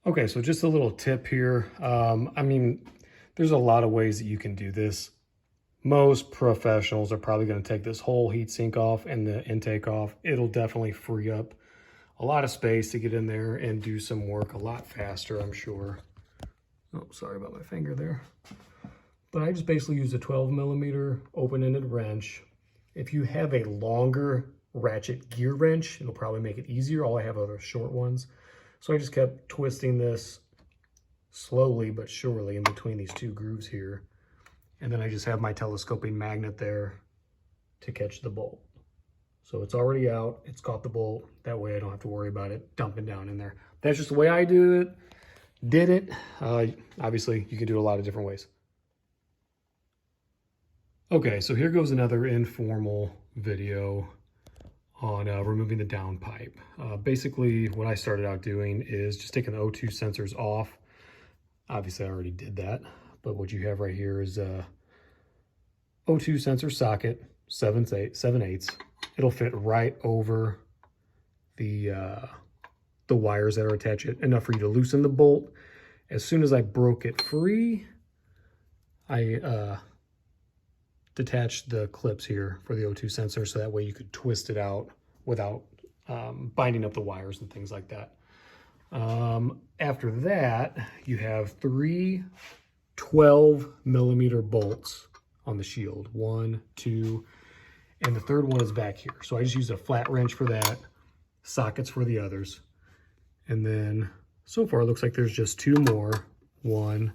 Okay, so just a little tip here. I mean, there's a lot of ways that you can do this. Most professionals are probably going to take this whole heatsink off and the intake off. It'll definitely free up a lot of space to get in there and do some work a lot faster, I'm sure. Oh, sorry about my finger there. But I just basically use a 12mm open-ended wrench. If you have a longer ratchet gear wrench, it'll probably make it easier. All I have are short ones. So I just kept twisting this slowly but surely in between these two grooves here. And then I just have my telescoping magnet there to catch the bolt. So it's already out, it's caught the bolt. That way I don't have to worry about it dumping down in there. That's just the way I did it. Obviously, you can do it a lot of different ways. Okay, so here goes another informal video on removing the downpipe. Basically, what I started out doing is just taking the O2 sensors off. Obviously, I already did that, but what you have right here is a O2 sensor socket, 7/8. It'll fit right over the wires that are attached, enough for you to loosen the bolt. As soon as I broke it free, I detach the clips here for the O2 sensor, so that way you could twist it out without binding up the wires and things like that. After that, you have 3 12mm bolts on the shield. 1, 2, and the third one is back here. So I just use a flat wrench for that, sockets for the others. And then so far it looks like there's just 2 more. 1,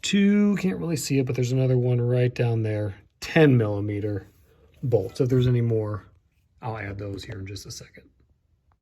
2, can't really see it, but there's another one right down there. 10mm bolts. If there's any more, I'll add those here in just a second.